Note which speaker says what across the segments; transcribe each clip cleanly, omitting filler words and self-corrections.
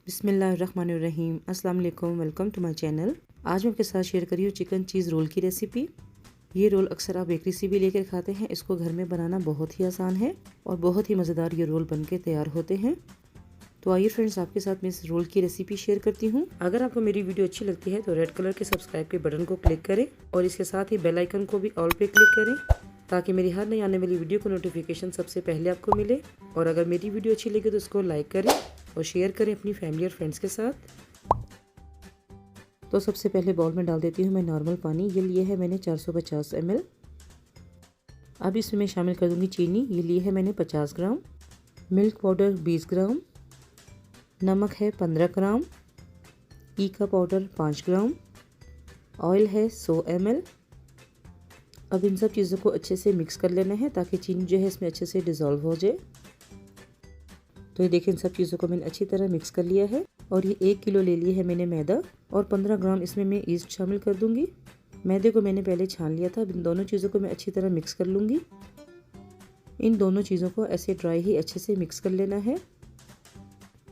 Speaker 1: बिस्मिल्लाहिर्रहमानिर्रहीम। अस्सलाम वालेकुम, वेलकम टू माय चैनल। आज मैं आपके साथ शेयर करी हूँ चिकन चीज़ रोल की रेसिपी। ये रोल अक्सर आप बेकरी से भी लेकर खाते हैं। इसको घर में बनाना बहुत ही आसान है और बहुत ही मज़ेदार ये रोल बनके तैयार होते हैं। तो आइए फ्रेंड्स, आपके साथ मैं इस रोल की रेसिपी शेयर करती हूँ। अगर आपको मेरी वीडियो अच्छी लगती है तो रेड कलर के सब्सक्राइब के बटन को क्लिक करें और इसके साथ ही बेल आइकन को भी ऑल पे क्लिक करें ताकि मेरी हर नई आने वाली वीडियो को नोटिफिकेशन सबसे पहले आपको मिले। और अगर मेरी वीडियो अच्छी लगे तो इसको लाइक करें और शेयर करें अपनी फैमिली और फ्रेंड्स के साथ। तो सबसे पहले बाउल में डाल देती हूँ मैं नॉर्मल पानी। ये लिए है मैंने 450 ml। अब इसमें मैं शामिल कर दूँगी चीनी। ये लिए है मैंने 50 ग्राम, मिल्क पाउडर 20 ग्राम, नमक है 15 ग्राम, ई का पाउडर 5 ग्राम, ऑयल है 100 ml। अब इन सब चीज़ों को अच्छे से मिक्स कर लेना है ताकि चीनी जो है इसमें अच्छे से डिज़ोल्व हो जाए। तो ये देखिए, इन सब चीज़ों को मैंने अच्छी तरह मिक्स कर लिया है। और ये 1 किलो ले लिया है मैंने मैदा और 15 ग्राम इसमें मैं ईस्ट शामिल कर दूंगी। मैदे को मैंने पहले छान लिया था। इन दोनों चीज़ों को मैं अच्छी तरह मिक्स कर लूँगी। इन दोनों चीज़ों को ऐसे ड्राई ही अच्छे से मिक्स कर लेना है।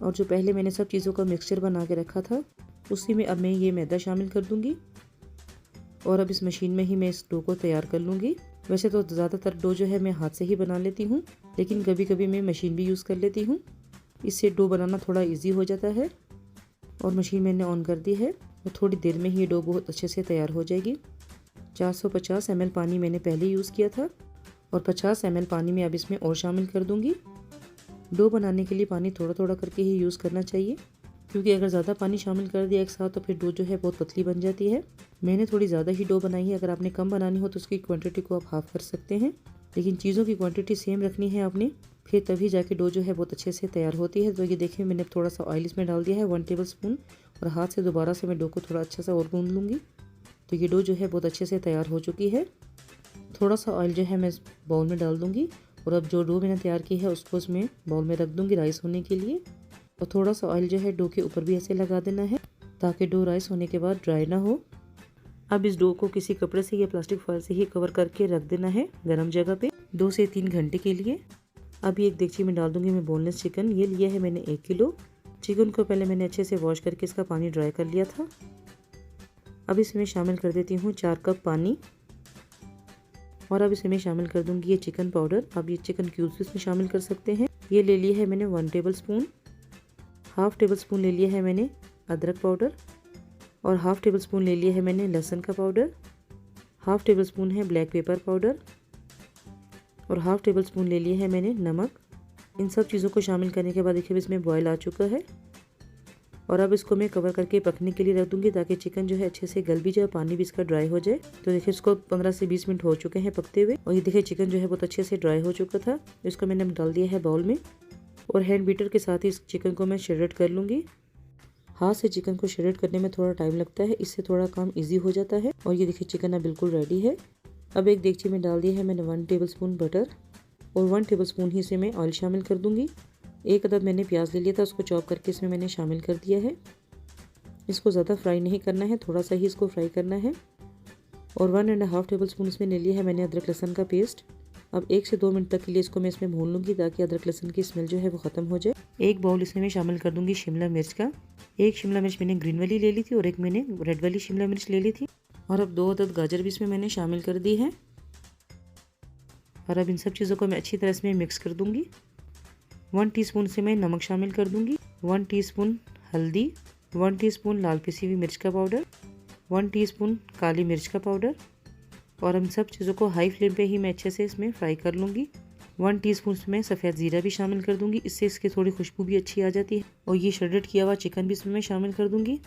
Speaker 1: और जो पहले मैंने सब चीज़ों का मिक्सचर बना के रखा था उसी में अब मैं ये मैदा शामिल कर दूँगी और अब इस मशीन में ही मैं इस डो को तैयार कर लूँगी। वैसे तो ज़्यादातर डो जो है मैं हाथ से ही बना लेती हूँ, लेकिन कभी कभी मैं मशीन भी यूज़ कर लेती हूँ। इससे डो बनाना थोड़ा इजी हो जाता है। और मशीन मैंने ऑन कर दी है और थोड़ी देर में ही ये डो बहुत अच्छे से तैयार हो जाएगी। 450 ml पानी मैंने पहले यूज़ किया था और 50 ml पानी में अब इसमें और शामिल कर दूँगी। डो बनाने के लिए पानी थोड़ा थोड़ा करके ही यूज़ करना चाहिए, क्योंकि अगर ज़्यादा पानी शामिल कर दिया एक साथ तो फिर डो जो है बहुत पतली बन जाती है। मैंने थोड़ी ज़्यादा ही डो बनाई है। अगर आपने कम बनानी हो तो उसकी क्वांटिटी को आप हाफ़ कर सकते हैं, लेकिन चीज़ों की क्वांटिटी सेम रखनी है आपने, फिर तभी जाके डो जो है बहुत अच्छे से तैयार होती है। तो ये देखिए, मैंने थोड़ा सा ऑयल इसमें डाल दिया है 1 टेबल स्पून और हाथ से दोबारा से मैं डो को थोड़ा अच्छा सा और गूंद लूँगी। तो ये डो जो है बहुत अच्छे से तैयार हो चुकी है। थोड़ा सा ऑयल जो है मैं इस बाउल में डाल दूँगी और अब जो डो मैंने तैयार की है उसको इसमें बाउल में रख दूँगी राइस होने के लिए। और थोड़ा सा ऑयल जो है डो के ऊपर भी ऐसे लगा देना है ताकि डो राइस होने के बाद ड्राई ना हो। अब इस डो को किसी कपड़े से या प्लास्टिक फॉयल से ही कवर करके रख देना है गर्म जगह पे 2 से 3 घंटे के लिए। अभी एक देगची में डाल दूंगी मैं बोनलेस चिकन। ये लिया है मैंने 1 किलो। चिकन को पहले मैंने अच्छे से वॉश करके इसका पानी ड्राई कर लिया था। अब इसमें शामिल कर देती हूँ 4 कप पानी और अब इसमें शामिल कर दूंगी ये चिकन पाउडर। अब ये चिकन क्यूब्स इसमें शामिल कर सकते हैं। ये ले लिया है मैंने 1 table spoon. Half table spoon ले लिया है मैंने अदरक पाउडर और हाफ टेबल स्पून ले लिया है मैंने लहसुन का पाउडर। हाफ टेबल स्पून है ब्लैक पेपर पाउडर और हाफ टेबल स्पून ले लिया है मैंने नमक। इन सब चीज़ों को शामिल करने के बाद देखिए इसमें बॉयल आ चुका है और अब इसको मैं कवर करके पकने के लिए रख दूंगी ताकि चिकन जो है अच्छे से गल भी जाए, पानी भी इसका ड्राई हो जाए। तो देखिए इसको 15 से 20 मिनट हो चुके हैं पकते हुए और ये देखिए चिकन जो है बहुत अच्छे से ड्राई हो चुका था। इसको मैंने डाल दिया है बाउल में और हैंड बीटर के साथ ही इस चिकन को मैं श्रेड कर लूँगी। हाथ से चिकन को श्रेड करने में थोड़ा टाइम लगता है, इससे थोड़ा काम इजी हो जाता है। और ये देखिए चिकन अब बिल्कुल रेडी है। अब एक देगची में डाल दिया है मैंने 1 टेबल स्पून बटर और 1 टेबल स्पून ही इसमें मैं ऑयल शामिल कर दूंगी। एक अदद मैंने प्याज ले लिया था, उसको चॉप करके इसमें मैंने शामिल कर दिया है। इसको ज़्यादा फ्राई नहीं करना है, थोड़ा सा ही इसको फ्राई करना है। और 1.5 टेबल स्पून इसमें ले लिया है मैंने अदरक लहसुन का पेस्ट। अब 1 से 2 मिनट तक के लिए इसको मैं इसमें भून लूँगी ताकि अदरक लहसुन की स्मेल जो है वो ख़त्म हो जाए। एक बाउल इसमें मैं शामिल कर दूँगी शिमला मिर्च का। एक शिमला मिर्च मैंने ग्रीन वाली ले ली थी और एक मैंने रेड वाली शिमला मिर्च ले ली थी। और अब 2 अदद गाजर भी इसमें मैंने शामिल कर दी है। और अब इन सब चीज़ों को मैं अच्छी तरह इसमें मिक्स कर दूँगी। 1 टीस्पून से मैं नमक शामिल कर दूँगी, 1 टीस्पून हल्दी, 1 टीस्पून लाल पिसी हुई मिर्च का पाउडर, 1 टीस्पून काली मिर्च का पाउडर। और इन सब चीज़ों को हाई फ्लेम पे ही मैं अच्छे से इसमें फ्राई कर लूँगी। 1 टीस्पून इसमें सफ़ेद ज़ीरा भी शामिल कर दूँगी, इससे इसकी थोड़ी खुशबू भी अच्छी आ जाती है। और ये श्रेडेड किया हुआ चिकन भी इसमें मैं शामिल कर दूँगी।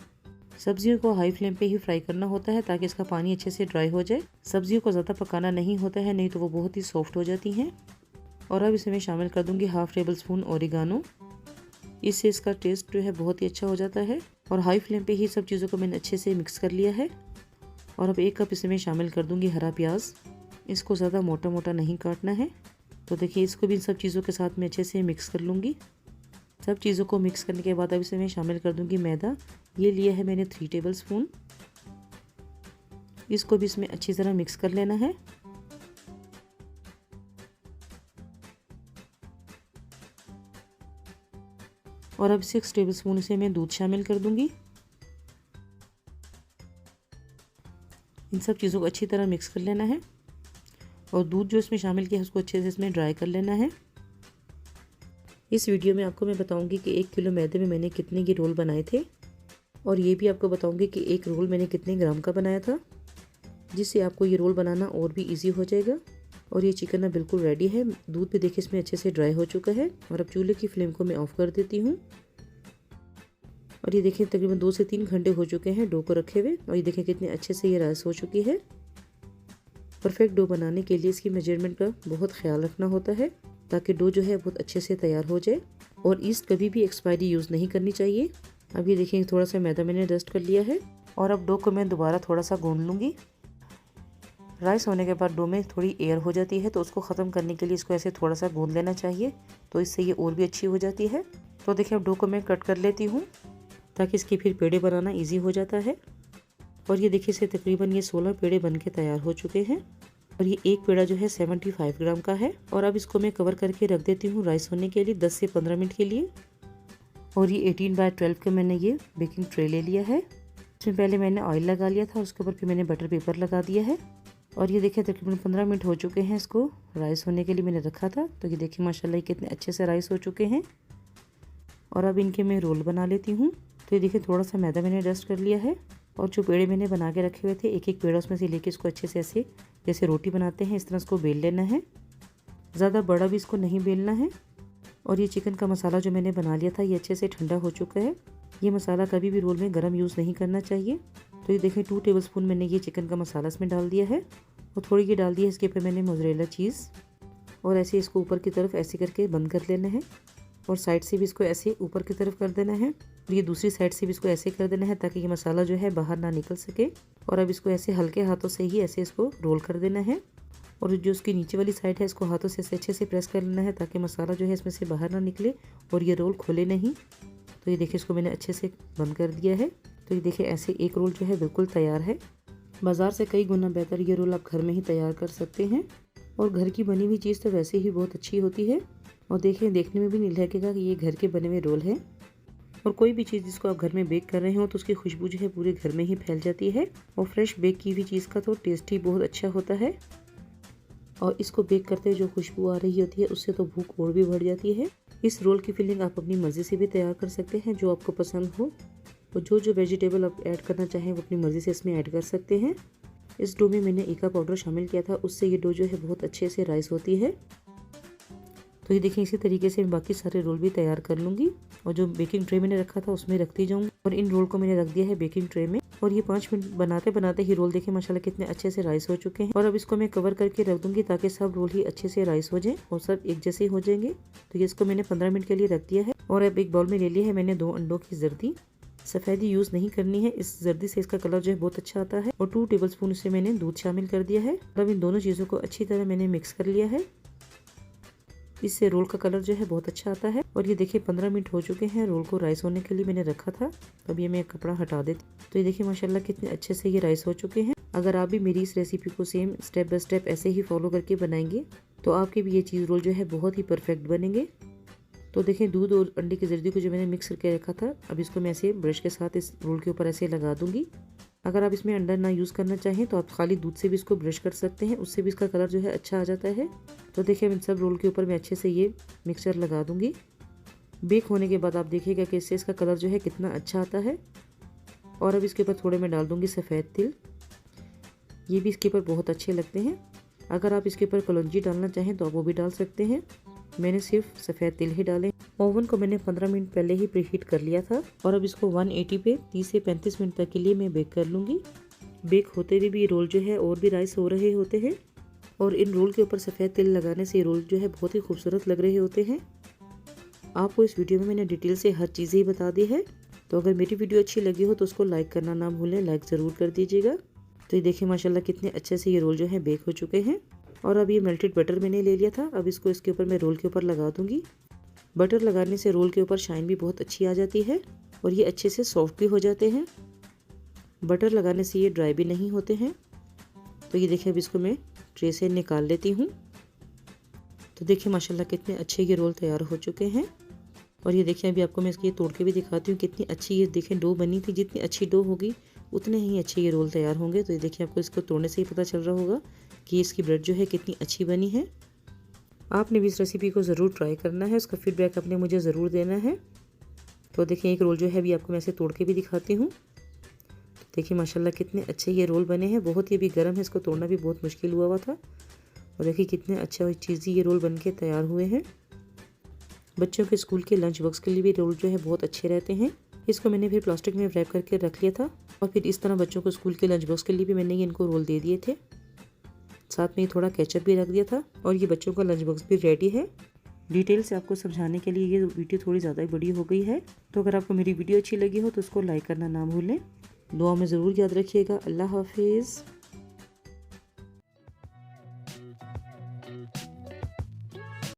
Speaker 1: सब्जियों को हाई फ्लेम पे ही फ्राई करना होता है ताकि इसका पानी अच्छे से ड्राई हो जाए। सब्जियों को ज़्यादा पकाना नहीं होता है, नहीं तो वो बहुत ही सॉफ्ट हो जाती हैं। और अब इसमें शामिल कर दूँगी हाफ टेबल स्पून ओरिगानो। इससे इसका टेस्ट जो है बहुत ही अच्छा हो जाता है। और हाई फ्लेम पे ही सब चीज़ों को मैंने अच्छे से मिक्स कर लिया है। और अब 1 कप इसमें शामिल कर दूंगी हरा प्याज। इसको ज़्यादा मोटा मोटा नहीं काटना है। तो देखिए इसको भी इन सब चीज़ों के साथ में अच्छे से मिक्स कर लूँगी। सब चीज़ों को मिक्स करने के बाद अब इसमें शामिल कर दूंगी मैदा। ये लिया है मैंने 3 टेबल स्पून। इसको भी इसमें अच्छी तरह मिक्स कर लेना है। और अब 6 टेबलस्पून से मैं दूध शामिल कर दूंगी। इन सब चीज़ों को अच्छी तरह मिक्स कर लेना है और दूध जो इसमें शामिल किया है उसको अच्छे से इसमें ड्राई कर लेना है। इस वीडियो में आपको मैं बताऊंगी कि 1 किलो मैदे में मैंने कितने के रोल बनाए थे और ये भी आपको बताऊंगी कि एक रोल मैंने कितने ग्राम का बनाया था, जिससे आपको ये रोल बनाना और भी इजी हो जाएगा। और ये चिकन अब बिल्कुल रेडी है। दूध भी देखिए इसमें अच्छे से ड्राई हो चुका है और अब चूल्हे की फ्लेम को मैं ऑफ कर देती हूँ। और ये देखिए तकरीबन 2 से 3 घंटे हो चुके हैं डो को रखे हुए और ये देखिए कितने अच्छे से ये राइस हो चुकी है। परफेक्ट डो बनाने के लिए इसकी मेजरमेंट का बहुत ख्याल रखना होता है ताकि डो जो है बहुत अच्छे से तैयार हो जाए। और ईस्ट कभी भी एक्सपायरी यूज़ नहीं करनी चाहिए। अब ये देखिए थोड़ा सा मैदा मैंने डस्ट कर लिया है और अब डो को मैं दोबारा थोड़ा सा गूंद लूँगी। राइस होने के बाद डो में थोड़ी एयर हो जाती है तो उसको ख़त्म करने के लिए इसको ऐसे थोड़ा सा गूंद लेना चाहिए, तो इससे ये और भी अच्छी हो जाती है। तो देखिए अब डो को मैं कट कर लेती हूँ ताकि इसके फिर पेड़े बनाना इजी हो जाता है। और ये देखिए इसे तकरीबन ये 16 पेड़े बन के तैयार हो चुके हैं और ये एक पेड़ा जो है 75 ग्राम का है। और अब इसको मैं कवर करके रख देती हूँ राइस होने के लिए 10 से 15 मिनट के लिए। और ये 18x12 का मैंने ये बेकिंग ट्रे ले लिया है। इसमें पहले मैंने ऑयल लगा लिया था, उसके ऊपर फिर मैंने बटर पेपर लगा दिया है। और ये देखिए तकरीबन 15 मिनट हो चुके हैं इसको राइस होने के लिए मैंने रखा था। तो ये देखिए माशाल्लाह कितने अच्छे से राइस हो चुके हैं। और अब इनके मैं रोल बना लेती हूँ। तो ये देखिए थोड़ा सा मैदा मैंने डस्ट कर लिया है और जो पेड़े मैंने बना के रखे हुए थे एक एक पेड़ा उसमें से लेके इसको अच्छे से ऐसे जैसे रोटी बनाते हैं इस तरह इसको बेल लेना है। ज़्यादा बड़ा भी इसको नहीं बेलना है। और ये चिकन का मसाला जो मैंने बना लिया था ये अच्छे से ठंडा हो चुका है। ये मसाला कभी भी रोल में गर्म यूज़ नहीं करना चाहिए। तो ये देखें 2 टेबलस्पून मैंने ये चिकन का मसाला इसमें डाल दिया है और थोड़ी ये डाल दी है इसके ऊपर मैंने मोज़रेला चीज़। और ऐसे इसको ऊपर की तरफ ऐसे करके बंद कर लेना है और साइड से भी इसको ऐसे ऊपर की तरफ कर देना है। ये दूसरी साइड से भी इसको ऐसे कर देना है ताकि ये मसाला जो है बाहर ना निकल सके। और अब इसको ऐसे हल्के हाथों से ही ऐसे इसको रोल कर देना है और जो उसकी नीचे वाली साइड है इसको हाथों से अच्छे से प्रेस कर लेना है ताकि मसाला जो है इसमें से बाहर ना निकले और ये रोल खोले नहीं। तो ये देखिए इसको मैंने अच्छे से बंद कर दिया है। तो ये देखिए ऐसे एक रोल जो है बिल्कुल तैयार है। बाज़ार से कई गुना बेहतर ये रोल आप घर में ही तैयार कर सकते हैं और घर की बनी हुई चीज़ तो वैसे ही बहुत अच्छी होती है। और देखिए देखने में भी नहीं लगेगा कि ये घर के बने हुए रोल है। और कोई भी चीज़ जिसको आप घर में बेक कर रहे हो तो उसकी खुशबू जो है पूरे घर में ही फैल जाती है और फ्रेश बेक की हुई चीज़ का तो टेस्ट ही बहुत अच्छा होता है। और इसको बेक करते हुए जो खुशबू आ रही होती है उससे तो भूख और भी बढ़ जाती है। इस रोल की फिलिंग आप अपनी मर्ज़ी से भी तैयार कर सकते हैं जो आपको पसंद हो और जो वेजिटेबल आप ऐड करना चाहें वो अपनी मर्ज़ी से इसमें ऐड कर सकते हैं। इस डो में मैंने ईका पाउडर शामिल किया था, उससे ये डो जो है बहुत अच्छे से राइस होती है। तो ये देखिए इसी तरीके से मैं बाकी सारे रोल भी तैयार कर लूँगी और जो बेकिंग ट्रे मैंने रखा था उसमें रखती जाऊँगी। और इन रोल को मैंने रख दिया है बेकिंग ट्रे में और ये 5 मिनट बनाते बनाते ही रोल देखिए माशाल्लाह कितने अच्छे से राइस हो चुके हैं। और अब इसको मैं कवर करके रख दूँगी ताकि सब रोल ही अच्छे से राइस हो जाए और सब एक जैसे हो जाएंगे। तो ये इसको मैंने 15 मिनट के लिए रख दिया है। और अब एक बाउल में ले लिया है मैंने 2 अंडों की जर्दी। सफ़ेदी यूज़ नहीं करनी है, इस जर्दी से इसका कलर जो है बहुत अच्छा आता है। और 2 टेबलस्पून से मैंने दूध शामिल कर दिया है। अब इन दोनों चीज़ों को अच्छी तरह मैंने मिक्स कर लिया है। इससे रोल का कलर जो है बहुत अच्छा आता है। और ये देखिए 15 मिनट हो चुके हैं। रोल को राइस होने के लिए मैंने रखा था। अब ये मैं कपड़ा हटा देती। तो ये देखिए माशाल्लाह कितने अच्छे से ये राइस हो चुके हैं। अगर आप भी मेरी इस रेसिपी को सेम स्टेप बाय स्टेप ऐसे ही फॉलो करके बनाएंगे तो आपके भी ये चीज़ रोल जो है बहुत ही परफेक्ट बनेंगे। तो देखें दूध और अंडे की जर्दी को जो मैंने मिक्स करके रखा था अब इसको मैं ऐसे ब्रश के साथ इस रोल के ऊपर ऐसे लगा दूंगी। अगर आप इसमें अंडा ना यूज़ करना चाहें तो आप खाली दूध से भी इसको ब्रश कर सकते हैं, उससे भी इसका कलर जो है अच्छा आ जाता है। तो देखिए इन सब रोल के ऊपर मैं अच्छे से ये मिक्सचर लगा दूंगी। बेक होने के बाद आप देखिएगा कि इससे इसका कलर जो है कितना अच्छा आता है। और अब इसके ऊपर थोड़े मैं डाल दूंगी सफ़ेद तिल, ये भी इसके ऊपर बहुत अच्छे लगते हैं। अगर आप इसके ऊपर कलौंजी डालना चाहें तो आप वो भी डाल सकते हैं। मैंने सिर्फ सफ़ेद तिल ही डाले। ओवन को मैंने 15 मिनट पहले ही प्रीहीट कर लिया था और अब इसको 180 पे 30 से 35 मिनट तक के लिए मैं बेक कर लूँगी। बेक होते हुए भी ये रोल जो है और भी राइस हो रहे होते हैं और इन रोल के ऊपर सफ़ेद तिल लगाने से ये रोल जो है बहुत ही खूबसूरत लग रहे होते हैं। आपको इस वीडियो में मैंने डिटेल से हर चीज़ें ही बता दी है। तो अगर मेरी वीडियो अच्छी लगी हो तो उसको लाइक करना ना भूलें, लाइक ज़रूर कर दीजिएगा। तो ये देखिए माशाल्लाह कितने अच्छे से ये रोल जो है बेक हो चुके हैं। और अब ये मेल्टेड बटर मैंने ले लिया था, अब इसको इसके ऊपर मैं रोल के ऊपर लगा दूंगी। बटर लगाने से रोल के ऊपर शाइन भी बहुत अच्छी आ जाती है और ये अच्छे से सॉफ्ट भी हो जाते हैं। बटर लगाने से ये ड्राई भी नहीं होते हैं। तो ये देखिए अब इसको मैं ट्रे से निकाल लेती हूँ। तो देखिए माशाल्लाह कितने अच्छे ये रोल तैयार हो चुके हैं। और ये देखिए अभी आपको मैं इसकी तोड़ के भी दिखाती हूँ कितनी अच्छी ये देखें डो बनी थी। जितनी अच्छी डो होगी उतने ही अच्छे ये रोल तैयार होंगे। तो ये देखिए आपको इसको तोड़ने से ही पता चल रहा होगा कि इसकी ब्रेड जो है कितनी अच्छी बनी है। आपने भी इस रेसिपी को ज़रूर ट्राई करना है, उसका फीडबैक आपने मुझे ज़रूर देना है। तो देखिए एक रोल जो है अभी आपको मैं ऐसे तोड़ के भी दिखाती हूँ। देखिए माशाल्लाह कितने अच्छे ये रोल बने हैं। बहुत ही अभी गर्म है, इसको तोड़ना भी बहुत मुश्किल हुआ था। और देखिए कितने अच्छे चीज़ी ये रोल बन के तैयार हुए हैं। बच्चों के स्कूल के लंच बॉक्स के लिए भी रोल जो है बहुत अच्छे रहते हैं। इसको मैंने फिर प्लास्टिक में रैप करके रख लिया था और फिर इस तरह बच्चों को स्कूल के लंच बॉक्स के लिए भी मैंने ये इनको रोल दे दिए थे। साथ में ये थोड़ा केचप भी रख दिया था और ये बच्चों का लंच बॉक्स भी रेडी है। डिटेल से आपको समझाने के लिए ये वीडियो थोड़ी ज़्यादा ही बड़ी हो गई है। तो अगर आपको मेरी वीडियो अच्छी लगी हो तो उसको लाइक करना ना भूलें। दुआ में ज़रूर याद रखिएगा। अल्लाह हाफिज़।